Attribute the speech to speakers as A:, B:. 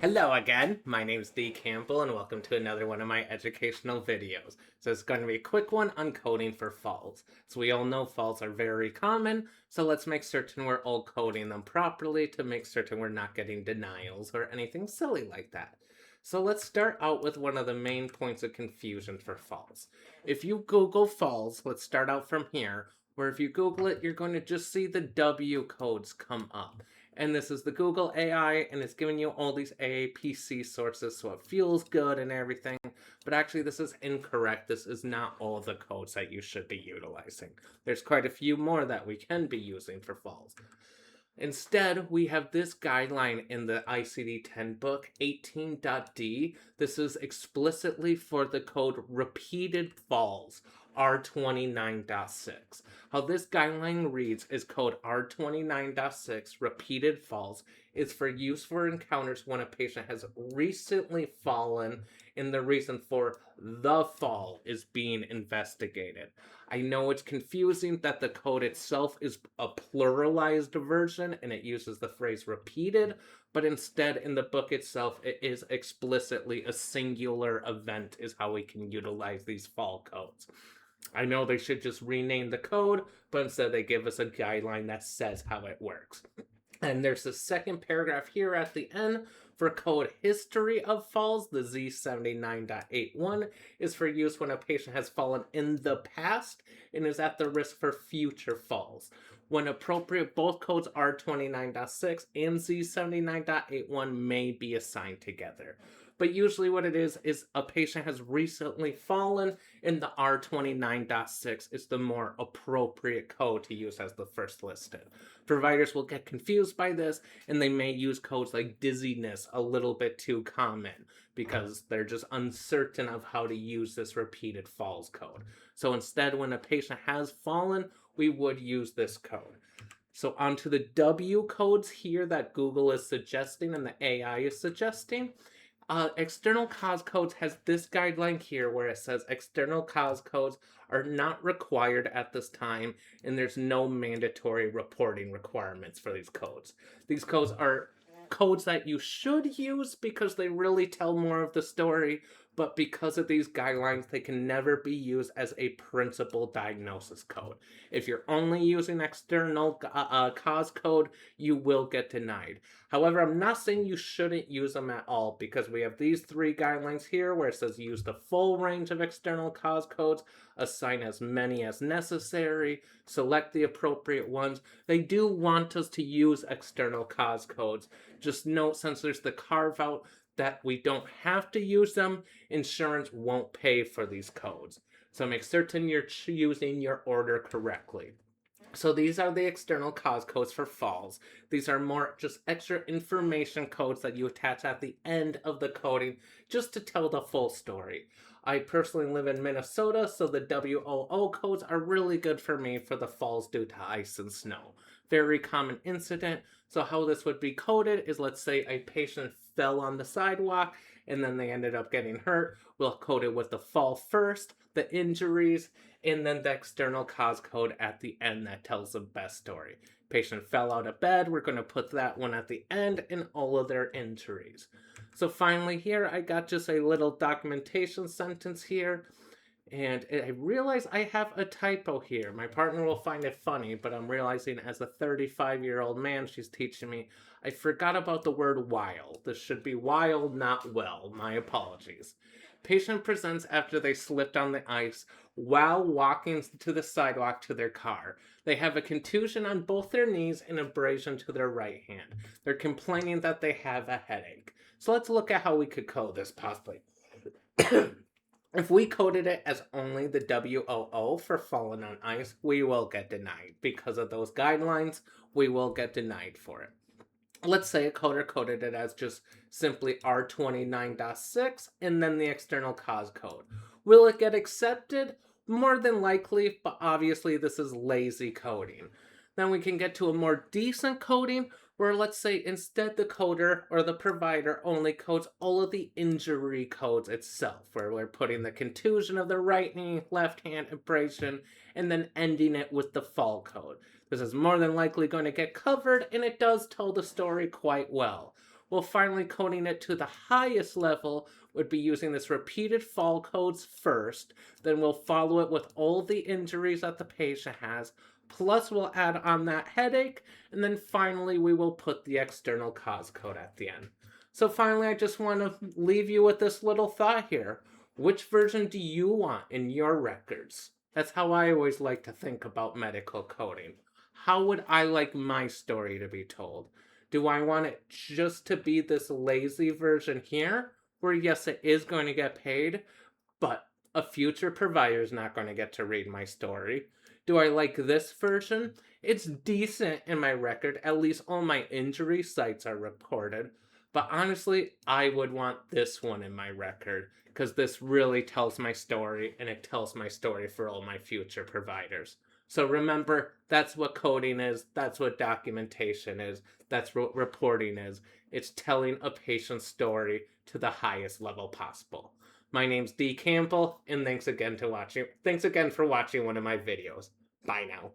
A: Hello again, my name is D. Campbell and welcome to another one of my educational videos. So it's going to be a quick one on coding for falls. So we all know falls are very common, so let's make certain we're all coding them properly to make certain we're not getting denials or anything silly like that. So let's start out with one of the main points of confusion for falls. If you Google falls, let's start out from here, where if you Google it, you're going to just see the W codes come up. And this is the Google AI, and it's giving you all these AAPC sources, so it feels good and everything. But actually, this is incorrect. This is not all the codes that you should be utilizing. There's quite a few more that we can be using for falls. Instead, we have this guideline in the ICD-10 book, 18.D. This is explicitly for the code repeated falls, R29.6. How this guideline reads is code R29.6, repeated falls, is for use for encounters when a patient has recently fallen and the reason for the fall is being investigated. I know it's confusing that the code itself is a pluralized version and it uses the phrase repeated, but instead in the book itself it is explicitly a singular event is how we can utilize these fall codes. I know they should just rename the code, but instead they give us a guideline that says how it works. And there's the second paragraph here at the end for code history of falls. The Z91.81 is for use when a patient has fallen in the past and is at the risk for future falls. When appropriate, both codes R29.6 and Z79.81 may be assigned together. But usually what it is a patient has recently fallen, and the R29.6 is the more appropriate code to use as the first listed. Providers will get confused by this, and they may use codes like dizziness a little bit too common because they're just uncertain of how to use this repeated falls code. So instead, when a patient has fallen, we would use this code. So onto the W codes here that Google is suggesting and the AI is suggesting. External cause codes has this guideline here where it says external cause codes are not required at this time and there's no mandatory reporting requirements for these codes. These codes are codes that you should use because they really tell more of the story, but because of these guidelines, they can never be used as a principal diagnosis code. If you're only using external cause code, you will get denied. However, I'm not saying you shouldn't use them at all because we have these three guidelines here where it says use the full range of external cause codes, assign as many as necessary, select the appropriate ones. They do want us to use external cause codes. Just note, since there's the carve out that we don't have to use them, insurance won't pay for these codes. So make certain you're using your order correctly. So these are the external cause codes for falls. These are more just extra information codes that you attach at the end of the coding just to tell the full story. I personally live in Minnesota, so the W00 codes are really good for me for the falls due to ice and snow. Very common incident. So how this would be coded is, let's say a patient fell on the sidewalk and then they ended up getting hurt. We'll code it with the fall first, the injuries, and then the external cause code at the end that tells the best story. Patient fell out of bed, we're going to put that one at the end and all of their injuries. So finally here, I got just a little documentation sentence here. And I realize I have a typo here. My partner will find it funny, but I'm realizing as a 35-year-old man she's teaching me, I forgot about the word while. This should be while, not well. My apologies. Patient presents after they slipped on the ice while walking to the sidewalk to their car. They have a contusion on both their knees and abrasion to their right hand. They're complaining that they have a headache. So let's look at how we could code this possibly. If we coded it as only the W00 for fallen on ice, we will get denied. Because of those guidelines, we will get denied for it. Let's say a coder coded it as just simply R29.6 and then the external cause code. Will it get accepted? More than likely, but obviously this is lazy coding. Then we can get to a more decent coding where, let's say, instead the coder or the provider only codes all of the injury codes itself, where we're putting the contusion of the right knee, left hand, abrasion, and then ending it with the fall code. This is more than likely going to get covered, and it does tell the story quite well. Well, finally coding it to the highest level would be using this repeated fall codes first. Then we'll follow it with all the injuries that the patient has. Plus, we'll add on that headache. And then finally, we will put the external cause code at the end. So finally, I just want to leave you with this little thought here. Which version do you want in your records? That's how I always like to think about medical coding. How would I like my story to be told? Do I want it just to be this lazy version here, where yes, it is going to get paid, but a future provider is not going to get to read my story? Do I like this version? It's decent in my record, at least all my injury sites are reported. But honestly, I would want this one in my record because this really tells my story and it tells my story for all my future providers. So remember, that's what coding is, that's what documentation is, that's what reporting is. It's telling a patient's story to the highest level possible. My name's D. Campbell, and thanks again for watching one of my videos. Bye now.